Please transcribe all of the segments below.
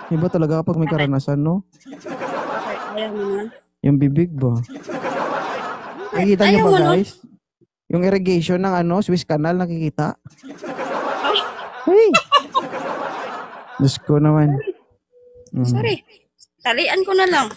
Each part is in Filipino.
Iba talaga kapag may Bakit? karanasan, no? Bakit? Ayaw mo nun? Yung bibig ba? Bakit? Nakikita nyo Ayaw ba, mo nun? guys? Yung irrigation ng Suez Canal, nakikita? Ay, Hey! Diyos ko naman. sorry. Mm. Sorry. Talian ko na lang.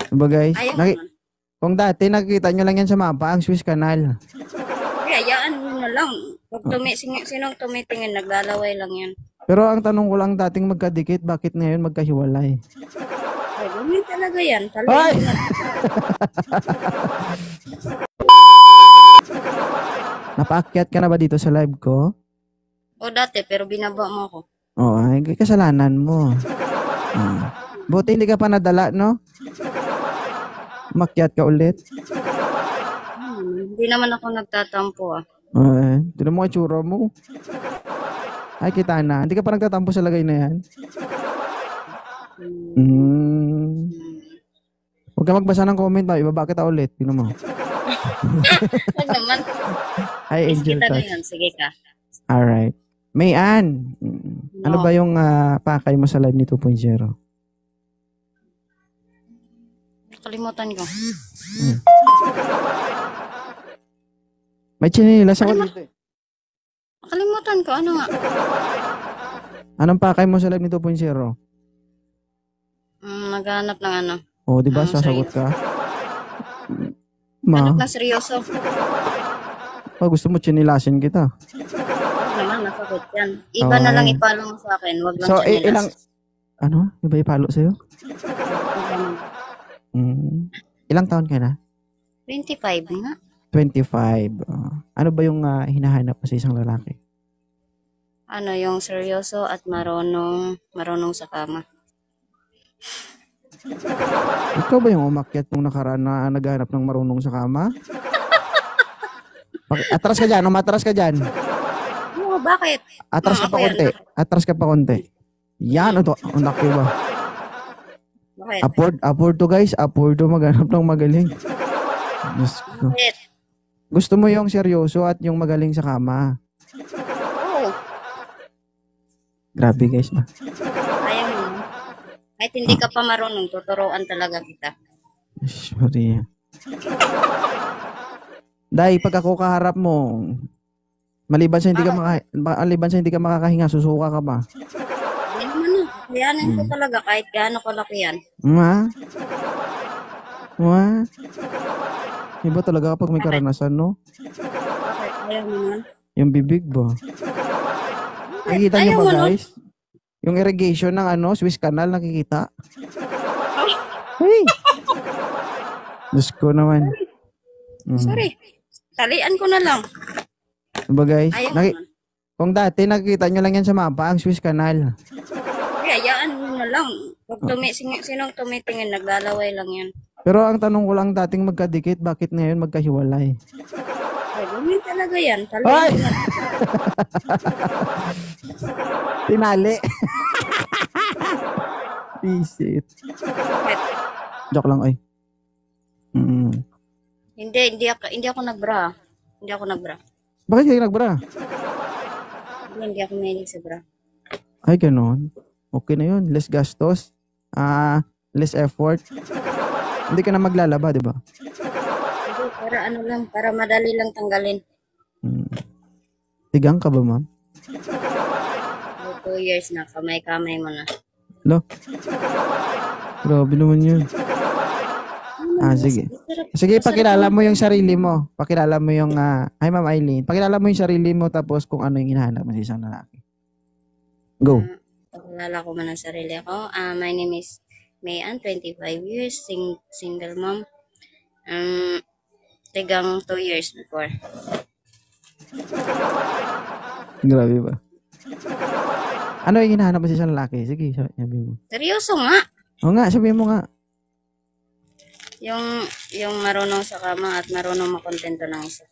Diba, guys? Ayaw mo nun. Kung dati, nakikita nyo lang yan sa mapa, ang Suez Canal. Hayaan mo na lang. Pag sinong tumitingin, naglalaway lang yan. Pero ang tanong ko lang dating magkadikit, bakit ngayon magkahiwalay? Ay, ganyan talaga yan. Talian Ay! ko na. Napaakyat ka na ba dito sa live ko? O dati, pero binaba mo ako. Oo, ay, kasalanan mo. Buti hindi ka pa nadala, no? Makyat ka ulit. Hindi naman ako nagtatampo ah. Tinan mo ang tsura mo. Ay, kita na. Hindi ka pa nagtatampo sa lagay na yan? Huwag ka magbasa ng comment ba? Ibaba kita ulit. Tinan mo. Huwag naman. Ay, Miss Angel kita Touch. ngayon. Sige ka. Alright. Mayan. Ano No. ba yung pakay mo sa live ni 2.0? Kalimutan ko. May chinilas ako dito eh. Kalimutan ko. Ano nga? Anong pakay mo sa live ni 2.0? Naghanap ng ano. Oh, di ba sasagot ka? Ma, Hanap na seryoso. gusto mo chinilasin kita. Huwag naman, nasagot yan. Iba na lang ipalo mo sa akin. Huwag lang So, chanilas. ilang, iba ipalo sa'yo? Ilang taon ka na? 25 nga. 25. Ano ba yung hinahanap mo sa isang lalaki? Ano yung seryoso at marunong sa kama. Ikaw ba yung umakyat nung nakaraan na naghanap ng marunong sa kama? Atras ka dyan, umatras ka dyan. Oo, bakit? Atras ka pa konti. Atras ka pa konti. Yan, ito. Ang laki ba? Bakit? Upward to guys. Upward to maghanap ng magaling. Bakit? Gusto mo yung seryoso at yung magaling sa kama. Oo. Grabe guys ba? Ayaw mo. Kahit hindi ka pa marunong, tuturuan talaga kita. Sorry. Dahil pag ako kaharap mo, maliban sa hindi ka makakahinga, susuka ka ba? Hindi naman na. Kayanin ko talaga kahit gaano kalaki yan. Iba talaga kapag may karanasan, no? Bakit? Ayaw mo nun? Yung bibig ba? Nakikita nyo ba guys? Yung irrigation ng Suez Canal, nakikita? Hey! Diyos ko naman. Sorry. Talian ko na lang. Diba guys? Ayaw mo nun. Kung dati nakikita nyo lang yan sa mapa, ang Suez Canal. Hayaan mo na lang. Pag sinong tumitingin, naglalaway lang yan. Pero ang tanong ko lang dating magkadikit, bakit ngayon magkahiwalay? Ay, ganyan talaga yan. Ay! Talian ko na. Tinali. Visit. Bakit? Joke lang, ay. Hindi ako nagbra. Hindi ako nagbra. Bakit kayo nagbra? Hindi ako mahilig sa bra. Ay, ganon. Okay na yun. Less gastos. Less effort. Hindi ka na maglalaba, di ba? Hindi, para ano lang, para madali lang tanggalin. Tigang ka ba, ma'am? 2 years na, kamay-kamay mo na. Lo? Grabe naman yun. Sige. Sige, pakilala mo yung sarili mo. Pakilala mo yung, hi Ma'am Eileen. Pakilala mo yung sarili mo tapos kung ano yung hinahanap mo sa isang lalaki. Go. Pakilala ko man ang sarili ko. My name is Mayan, 25 years, single mom. Tigang 2 years before. Grabe ba? Ano yung hinahanap mo sa isang lalaki? Sige, sabi mo. Seryoso nga. Oo nga, sabihin mo nga. Yung marunong sa kama at marunong makontento ng isa.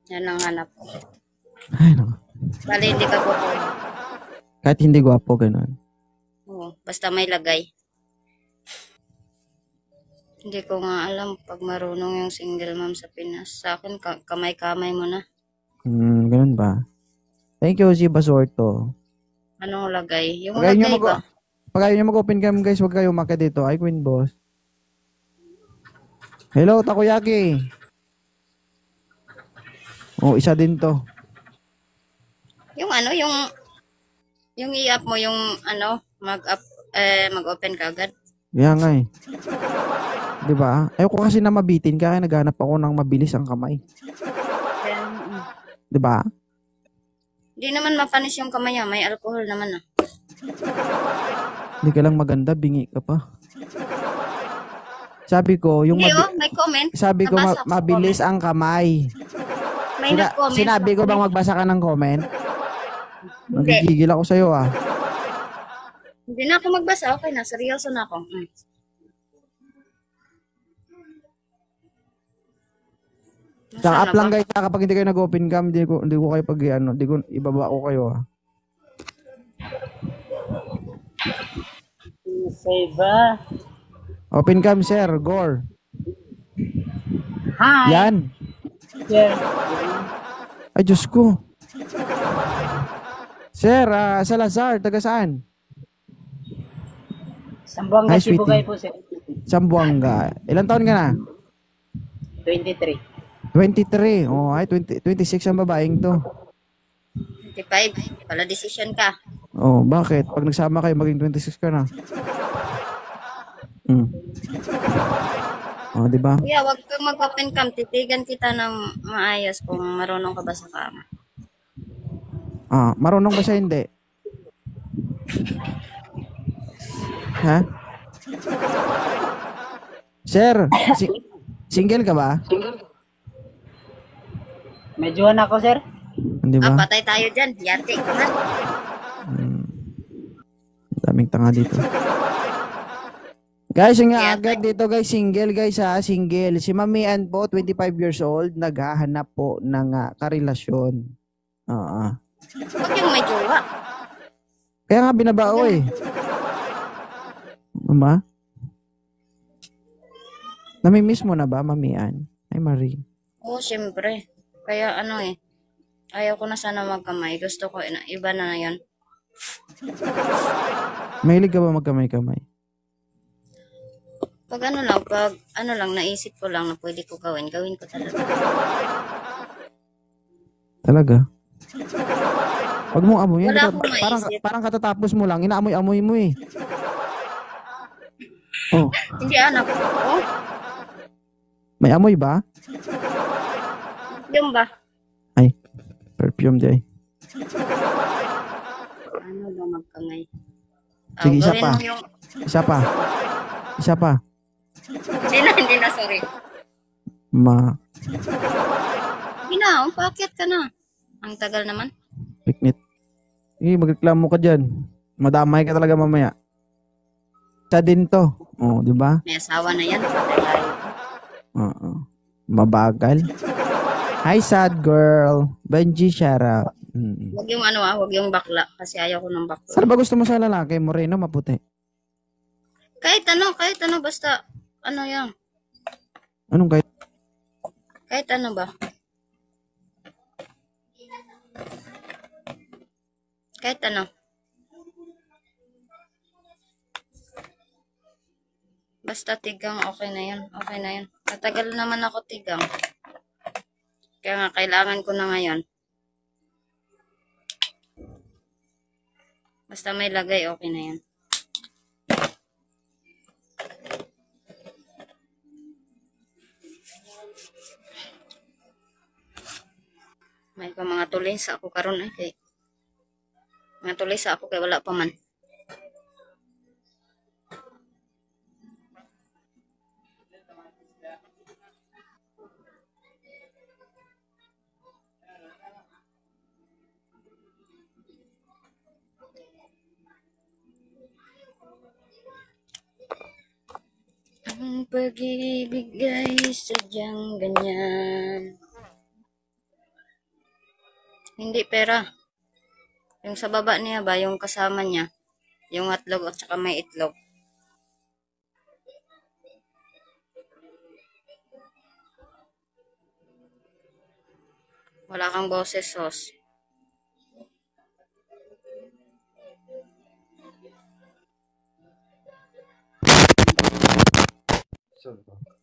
Yan ang hanap ko. Ay, naku. Bali, hindi ka gwapo. Kahit hindi gwapo, ganun. Oo, basta may lagay. Hindi ko nga alam pag marunong yung single mom sa Pinas. Sa akin, kamay-kamay mo na. Ganun ba? Thank you, si Basorto. Anong lagay? Yung Pag ayaw nyo lagay ba? pag ayaw nyo mag-open cam guys, huwag kayo umakyat dito. Ay, Queen Boss. Hello, Takoyaki. Oh, isa din to. Yung ano, yung i-up mo, yung ano, mag-open ka agad. Kaya nga eh. Di ba? Ayoko kasi na mabitin kaya naghanap ako ng mabilis ang kamay. Kaya, Di ba? Hindi naman mapanis yung kamay niya. May alcohol naman ah. Hindi ka lang maganda, bingi ka pa. Sabi ko, yung Hindi may comment. sabi ko Nabasa ko sa mabilis comment. ang kamay. May nag-comment. Sinabi ko bang magbasa ka ng comment? Hindi. Nagigigil ako sa'yo ah. Hindi na ako magbasa. Okay na. Seryoso na ako. Sa up lang guys, kapag hindi kayo nag-open cam, hindi ko kayo pag hindi ko ibaba ko kayo ah. Save. Open cam sir, Gore. Hi. Yan. Yeah. Ay Diyos ko. Sir, Salazar, taga saan? Sambuanga, Hi, Sibugay sweetie. po sir. Sambuanga. Ilan taon ka na? 23. 23. Oh, ay 26 ang babaeng to. 25. Pala decision ka. Oh, bakit? Pag nagsama kayo, maging 26 ka na. Oh, di ba? Kuya, wag kang mag-open cam. Titigan kita ng maayos kung marunong ka ba sa kama. Marunong ba siya hindi? Ha? Sir, single ka ba? Medyo na ako sir. Hindi ba? Patay tayo dyan. Yate ka man. Daming tanga dito. Guys, yung agad dito guys, single guys ha, single. Si Mami Ann po, 25 years old, naghahanap po ng karelasyon. Huwag yung may jowa. Kaya nga binabao eh. Mama? Namimiss mo na ba, Mami Ann? Ay, Marie. Oo, syempre. Kaya ano eh. Ayaw ko na sana magkamay. Gusto ko, iba na yan. Mahilig ka ba magkamay-kamay? Pag ano lang, naisip ko lang na pwede ko gawin ko talaga. Talaga? Pag mong amoy, Wala akong maisip. parang katatapos mo lang, inaamoy-amoy mo eh. Oh, Hindi anak ko. may amoy ba? Yung ba? Ay, perfume di ay. Ano ba magkamay? Sige, isa gawin pa. mo yung... Isa pa. Isa pa. Hindi na, sorry. Hindi na, paakyat ka na. Ang tagal naman. Piknit. Magreklamo ka dyan. Madamay ka talaga mamaya. Isa din to. Oh, di ba? May asawa na yan. Patay tayo. Oo. Mabagal. Hi, sad girl. Benji, shout out. Huwag yung huwag yung bakla. Kasi ayaw ko ng bakla. Saan ba gusto mo sa lalaki? Moreno, maputi? Kahit ano, basta, ano yan. Anong kahit? Kahit ano ba? Kahit ano. Basta tigang, okay na yan. Okay na yan. Matagal naman ako tigang. Kaya nga, kailangan ko na ngayon. Basta may lagay, okay na yan. May pa mga tuloy sa ako karon ay kay. Mga tuloy sa ako kay wala pa man. Ang pag-ibig ay sadyang ganyan. Hindi pera. Yung sa baba niya ba, yung kasama niya, yung hotdog at saka may itlog. Wala kang boses, sos.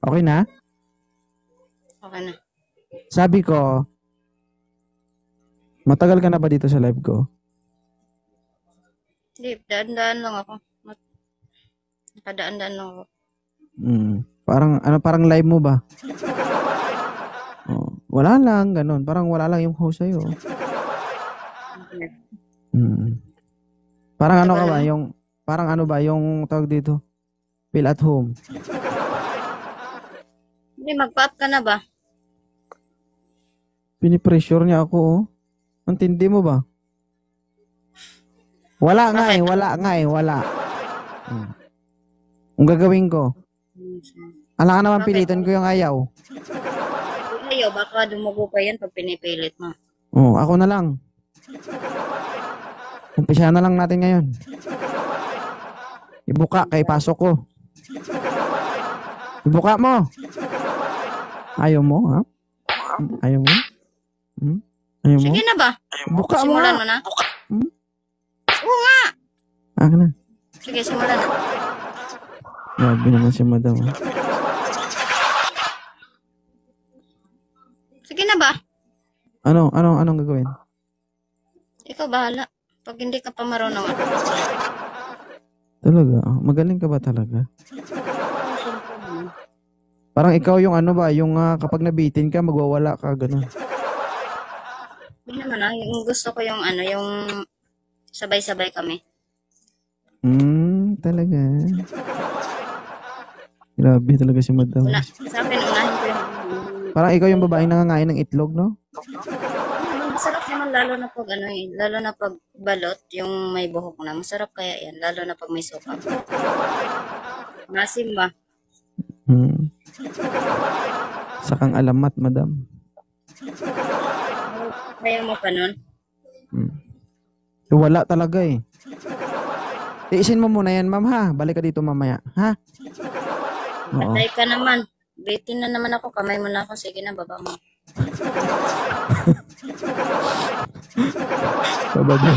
Okay na? Okay na. Sabi ko, matagal ka na ba dito sa live ko? Hindi, daan-daan lang ako. Nakadaan-daan lang ako. Parang live mo ba? Oh, wala lang, ganun. Parang wala lang yung host sa'yo. Parang ano ka ba? Parang ano ba yung tawag dito? Feel at home. Hindi, mag-pop ka na ba? Pinipressure niya ako, oh. Ang tindi mo ba? Wala nga wala. Ang gagawin ko, ala ka naman pilitan ko yung ayaw. Ayaw, baka dumugo pa yan pag pinipilit mo. Oh, ako na lang. Umpisa na lang natin ngayon. Ibuka kay pasok ko. Ibuka mo. Ayaw mo, ha? Ayaw mo? Ayaw mo? Sige na ba? Buka mo. Simulan mo na? Oo nga! Ako na. Sige, simulan na. Grabe naman si madam. Ha? Sige na ba? Anong gagawin? Ikaw bahala. Pag hindi ka pa marunong. Talaga? Magaling ka ba talaga? Parang ikaw yung ano ba, yung kapag nabitin ka, magwawala ka, gano'n. Hindi naman yung gusto ko yung yung sabay-sabay kami. Talaga. Grabe talaga si madam. Sa akin, unahin ko yung... Parang ikaw yung babaeng nangangain ng itlog, no? Masarap naman lalo na pag lalo na pag balot, yung may buhok na. Masarap kaya yan, lalo na pag may suka. Masim ba? Sakang alamat, madam. Kaya mo pa nun? Wala talaga eh. Tiisin mo muna yan, ma'am, ha? Balik ka dito mamaya, ha? Oo. Patay ka naman. Bitin na naman ako. Kamay mo na ako. Sige na, baba mo. Bababa.